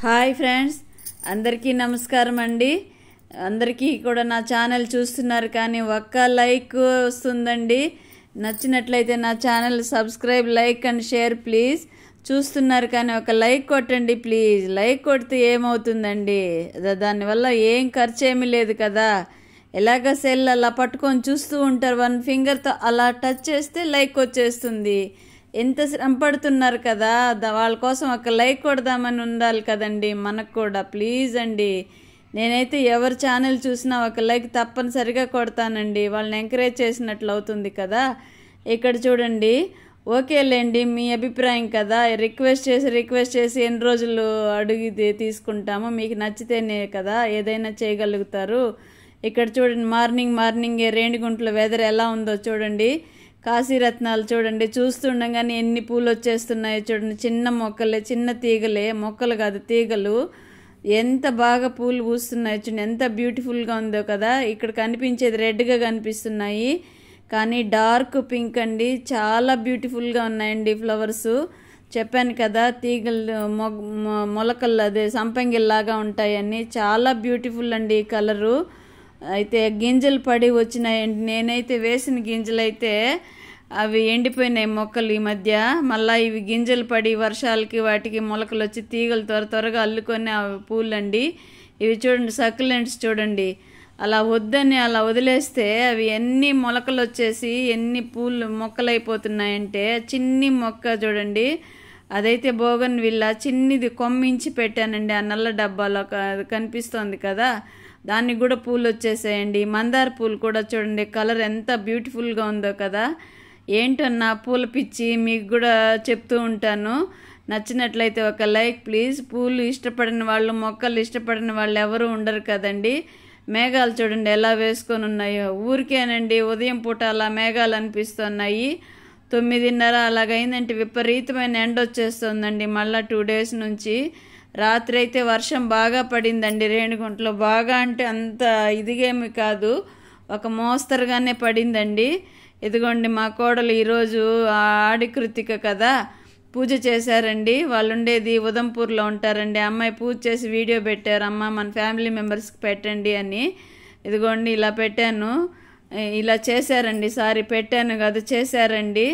Hi friends, అందరికీ నమస్కారం అండి. అందరికీ కూడా నా ఛానల్ చూస్తున్నారు కానీ ఒక్క లైక్ వస్తుందండి. నచ్చినట్లయితే నా channel subscribe, like and share please. చూస్తున్నారు కానీ ఒక లైక్ కొట్టండి ప్లీజ్. లైక్ కొడితే ఏమవుతుందండి? దానివల్ల ఏం ఖర్చు ఏమీ లేదు కదా. ఎలాగ సెల్ అలా పట్టుకొని చూస్తూ ఉంటారు, వన్ ఫింగర్తో అలా టచ్ చేస్తే లైక్ వచ్చేస్తుంది. ఎంత శ్రమ పడుతున్నారు కదా, వాళ్ళ కోసం ఒక లైక్ కొడదామని ఉండాలి కదండి మనకు కూడా. ప్లీజ్ అండి, నేనైతే ఎవరి ఛానల్ చూసినా ఒక లైక్ తప్పనిసరిగా కొడతానండి. వాళ్ళని ఎంకరేజ్ చేసినట్లు అవుతుంది కదా. ఇక్కడ చూడండి, ఓకేలేండి మీ అభిప్రాయం కదా. రిక్వెస్ట్ చేసి ఎన్ని రోజులు అడిగి తీసుకుంటామో, మీకు నచ్చితేనే కదా ఏదైనా చేయగలుగుతారు. ఇక్కడ చూడండి, మార్నింగే రేణిగుంటలో వెదర్ ఎలా ఉందో చూడండి. కాశీరత్నాలు చూడండి, చూస్తుండగానే ఎన్ని పూలు వచ్చేస్తున్నాయో చూడండి. చిన్న మొక్కలే, చిన్న తీగలే, మొక్కలు కాదు తీగలు. ఎంత బాగా పూలు పూస్తున్నాయి చూడండి, ఎంత బ్యూటిఫుల్గా ఉందో కదా. ఇక్కడ కనిపించేది రెడ్గా కనిపిస్తున్నాయి కానీ డార్క్ పింక్ అండి. చాలా బ్యూటిఫుల్గా ఉన్నాయండి ఫ్లవర్స్. చెప్పాను కదా, తీగలు మొలకలు అదే సంపంగిల్లాగా ఉంటాయని. చాలా బ్యూటిఫుల్ అండి ఈ కలరు. అయితే గింజలు పడి వచ్చినాయండి. నేనైతే వేసిన గింజలు అయితే అవి ఎండిపోయినాయి మొక్కలు ఈ మధ్య. మళ్ళీ ఇవి గింజలు పడి వర్షాలకి వాటికి మొలకలు వచ్చి తీగలు త్వరగా అల్లుకొని ఆ పూలండి. ఇవి చూడండి, సక్యులెంట్స్ చూడండి. అలా వద్దని అలా వదిలేస్తే అవి ఎన్ని మొలకలు వచ్చేసి ఎన్ని పూలు మొక్కలు అయిపోతున్నాయంటే. చిన్ని మొక్క చూడండి, అదైతే బోగన్ విల్లా చిన్నిది కొమ్మించి పెట్టానండి ఆ నల్ల డబ్బాలో కనిపిస్తోంది కదా. దానికి కూడా పూలు వచ్చేసాయండి. మందార పూలు కూడా చూడండి, కలర్ ఎంత బ్యూటిఫుల్గా ఉందో కదా. ఏంటో నా పూల పిచ్చి మీకు కూడా చెప్తూ ఉంటాను. నచ్చినట్లయితే ఒక లైక్ ప్లీజ్. పూలు ఇష్టపడిన వాళ్ళు, మొక్కలు ఇష్టపడిన వాళ్ళు ఎవరు ఉండరు కదండి. మేఘాలు చూడండి ఎలా వేసుకొని ఉన్నాయో. ఊరికేనండి ఉదయం పూట అలా మేఘాలు అనిపిస్తున్నాయి. 9:30 అలాగైందంటే విపరీతమైన ఎండ వచ్చేస్తుందండి మళ్ళీ 2 days నుంచి. రాత్రి అయితే వర్షం బాగా పడిందండి రేణిగుంటలో. బాగా అంటే అంత ఇదిగేమి కాదు, ఒక మోస్తరుగానే పడిందండి. ఇదిగోండి మా కోడలు ఈరోజు ఆడి కృతిక కదా పూజ చేశారండి. వాళ్ళు ఉండేది ఉదంపూర్లో ఉంటారండి. అమ్మాయి పూజ చేసి వీడియో పెట్టారు, అమ్మ మన ఫ్యామిలీ మెంబర్స్కి పెట్టండి అని. ఇదిగోండి ఇలా పెట్టాను, ఇలా చేశారండి. సారీ పెట్టాను కాదు, చేశారండి.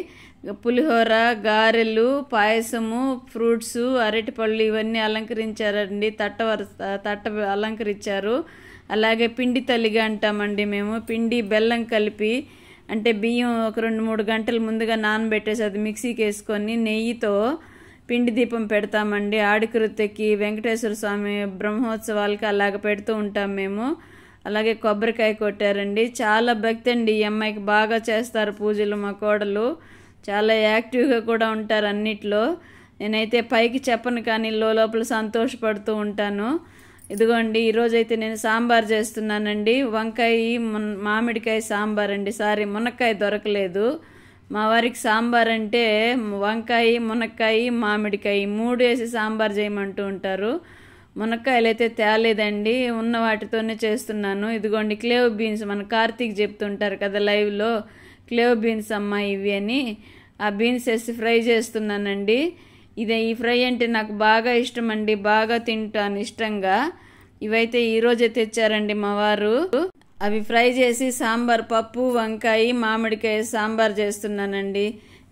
పులిహోర, గారెలు, పాయసము, ఫ్రూట్స్, అరటిపళ్ళు ఇవన్నీ అలంకరించారండి. తట్ట అలంకరించారు. అలాగే పిండి తల్లిగా అంటామండి మేము. పిండి బెల్లం కలిపి, అంటే బియ్యం ఒక 2-3 గంటల ముందుగా నానబెట్టేసి అది మిక్సీకి వేసుకొని నెయ్యితో పిండి దీపం పెడతామండి. ఆడికృతికి, వెంకటేశ్వర స్వామి బ్రహ్మోత్సవాలకి అలాగ పెడుతూ ఉంటాం మేము. అలాగే కొబ్బరికాయ కొట్టారండి. చాలా భక్తి అండి ఈ అమ్మాయికి, బాగా చేస్తారు పూజలు మా కోడలు. చాలా యాక్టివ్గా కూడా ఉంటారు అన్నిట్లో. నేనైతే పైకి చెప్పను కానీ లోపల సంతోషపడుతూ ఉంటాను. ఇదిగోండి, ఈరోజైతే నేను సాంబార్ చేస్తున్నానండి. వంకాయ మామిడికాయ సాంబార్ అండి. సారీ, మునక్కాయ దొరకలేదు. మా వారికి సాంబార్ అంటే వంకాయ, మునక్కాయ, మామిడికాయ 3 వేసి సాంబార్ చేయమంటూ ఉంటారు. మునక్కాయలు అయితే తేలేదండి, ఉన్న వాటితోనే చేస్తున్నాను. ఇదిగోండి క్లేవ్ బీన్స్, మన కార్తీక్ చెప్తుంటారు కదా లైవ్లో, క్లేవ్ బీన్స్ అమ్మ ఇవి అని. ఆ బీన్స్ వేసి ఫ్రై చేస్తున్నానండి. ఈ ఫ్రై అంటే నాకు బాగా ఇష్టం అండి, బాగా తింటాను ఇష్టంగా. ఇవైతే ఈరోజే తెచ్చారండి మా వారు. అవి ఫ్రై చేసి సాంబార్, పప్పు, వంకాయ, మామిడికాయ సాంబార్ చేస్తున్నానండి.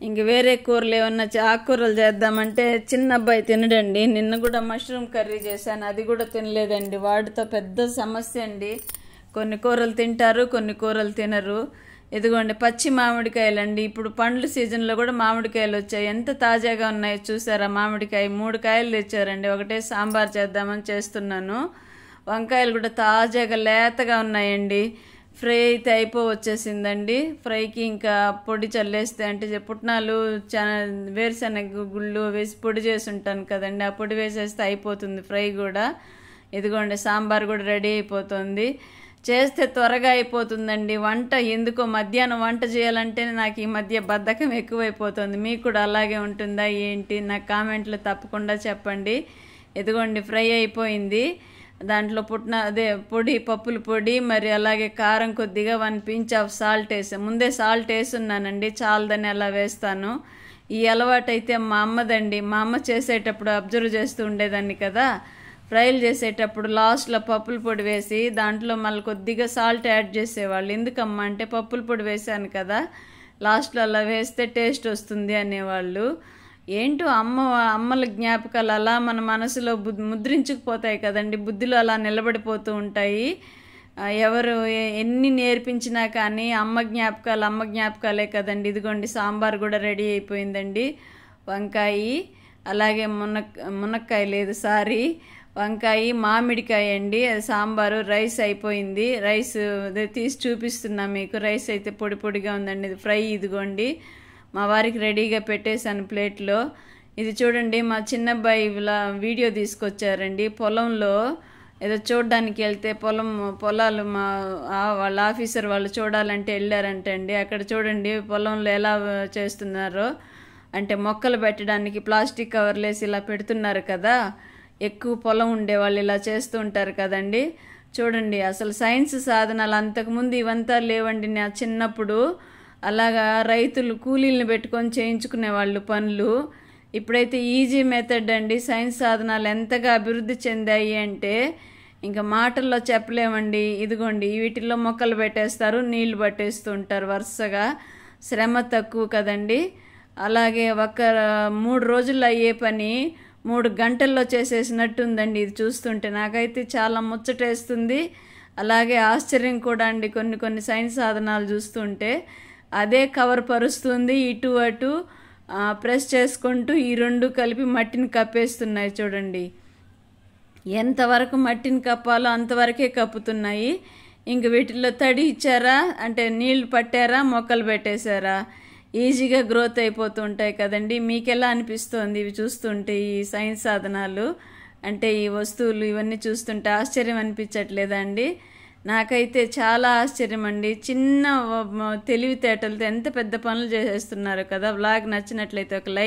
ఇంక వేరే కూరలు ఏమన్నా ఆకుకూరలు చేద్దామంటే చిన్న అబ్బాయి తినడండి. నిన్న కూడా మష్రూమ్ కర్రీ చేశాను, అది కూడా తినలేదండి. వాటితో పెద్ద సమస్య అండి. కొన్ని కూరలు తింటారు, కొన్ని కూరలు తినరు. ఇదిగోండి పచ్చి మామిడికాయలు అండి. ఇప్పుడు పండ్ల సీజన్లో కూడా మామిడికాయలు వచ్చాయి. ఎంత తాజాగా ఉన్నాయో చూసారా. మామిడికాయ 3 కాయలు తెచ్చారండి. ఒకటే సాంబార్ చేద్దామని చేస్తున్నాను. వంకాయలు కూడా తాజాగా లేతగా ఉన్నాయండి. ఫ్రై అయితే వచ్చేసిందండి. ఫ్రైకి ఇంకా పొడి చల్లేస్తే, అంటే పుట్నాలు, వేరుశనగ గుళ్ళు వేసి పొడి చేసి ఉంటాను కదండి, ఆ పొడి వేసేస్తే అయిపోతుంది ఫ్రై కూడా. ఇదిగోండి సాంబార్ కూడా రెడీ అయిపోతుంది. చేస్తే త్వరగా అయిపోతుందండి వంట. ఎందుకో మధ్యాహ్నం వంట చేయాలంటే నాకు ఈ మధ్య బద్ధకం ఎక్కువైపోతుంది. మీకు కూడా అలాగే ఉంటుందా ఏంటి? నాకు కామెంట్లు తప్పకుండా చెప్పండి. ఇదిగోండి ఫ్రై అయిపోయింది. దాంట్లో పొడి, పప్పుల పొడి, మరి అలాగే కారం కొద్దిగా 1 pinch ఆఫ్ సాల్ట్ వేసాను. ముందే సాల్ట్ వేసున్నానండి, చాలదని అలా వేస్తాను. ఈ అలవాటు అయితే మా అమ్మదండి. మా అమ్మ చేసేటప్పుడు అబ్జర్వ్ చేస్తూ ఉండేదాన్ని కదా. ఫ్రైలు చేసేటప్పుడు లాస్ట్లో పప్పుల పొడి వేసి దాంట్లో మళ్ళీ కొద్దిగా సాల్ట్ యాడ్ చేసేవాళ్ళు. ఎందుకమ్మా అంటే పప్పుల పొడి వేసాను కదా, లాస్ట్లో అలా వేస్తే టేస్ట్ వస్తుంది అనేవాళ్ళు. ఏంటో అమ్మల జ్ఞాపకాలు అలా మన మనసులో ముద్రించుకుపోతాయి కదండి, బుద్ధిలో అలా నిలబడిపోతూ ఉంటాయి. ఎవరు ఎన్ని నేర్పించినా కానీ అమ్మ జ్ఞాపకాలే కదండి. ఇదిగోండి సాంబార్ కూడా రెడీ అయిపోయిందండి. వంకాయ, అలాగే మునక్కాయ లేదు సారీ వంకాయ, మామిడికాయ అండి, అది సాంబారు. రైస్ అయిపోయింది, రైస్ తీసి చూపిస్తున్నా మీకు. రైస్ అయితే పొడి పొడిగా ఉందండి. ఇది ఫ్రై ఇదిగోండి మా వారికి రెడీగా పెట్టేశాను ప్లేట్లో. ఇది చూడండి మా చిన్నబ్బాయి వీడియో తీసుకొచ్చారండి. పొలంలో ఏదో చూడడానికి వెళ్తే పొలాలు వాళ్ళ ఆఫీసర్ వాళ్ళు చూడాలంటే వెళ్ళారంటే అండి. అక్కడ చూడండి పొలంలో ఎలా చేస్తున్నారో, అంటే మొక్కలు పెట్టడానికి ప్లాస్టిక్ కవర్లు వేసి ఇలా పెడుతున్నారు కదా. ఎక్కువ పొలం ఉండేవాళ్ళు ఇలా చేస్తూ ఉంటారు కదండి. చూడండి అసలు సైన్స్ సాధనాలు అంతకుముందు ఇవంతా లేవండి. నా చిన్నప్పుడు అలాగా రైతులు కూలీలను పెట్టుకొని చేయించుకునే వాళ్ళు పనులు. ఇప్పుడైతే ఈజీ మెథడ్ అండి. సైన్స్ సాధనాలు ఎంతగా అభివృద్ధి చెందాయి అంటే ఇంకా మాటల్లో చెప్పలేమండి. ఇదిగోండి వీటిల్లో మొక్కలు పెట్టేస్తారు, నీళ్లు పట్టేస్తూ ఉంటారు వరుసగా. శ్రమ తక్కువ కదండి. అలాగే 3 రోజుల్లో అయ్యే పని 3 గంటల్లో చేసేసినట్టుందండి ఇది చూస్తుంటే. నాకైతే చాలా ముచ్చటేస్తుంది, అలాగే ఆశ్చర్యం కూడా అండి. కొన్ని సైన్స్ సాధనాలు చూస్తుంటే అదే కవర్ పరుస్తుంది, ఇటు అటు ప్రెస్ చేసుకుంటూ ఈ 2 కలిపి మట్టిని కప్పేస్తున్నాయి. చూడండి ఎంతవరకు మట్టిని కప్పాలో అంతవరకే కప్పుతున్నాయి. ఇంక వీటిల్లో తడి ఇచ్చారా అంటే నీళ్లు పట్టారా, మొక్కలు పెట్టేశారా, ఈజీగా గ్రోత్ అయిపోతూ ఉంటాయి కదండి. మీకు ఎలా అనిపిస్తుంది ఇవి చూస్తుంటే? ఈ సైన్స్ సాధనాలు అంటే ఈ వస్తువులు ఇవన్నీ చూస్తుంటే ఆశ్చర్యం అనిపించట్లేదా అండి? నాకైతే చాలా ఆశ్చర్యం అండి. చిన్న తెలివితేటలతో ఎంత పెద్ద పనులు చేసేస్తున్నారు కదా. వ్లాగ్ నచ్చినట్లయితే ఒక లైక్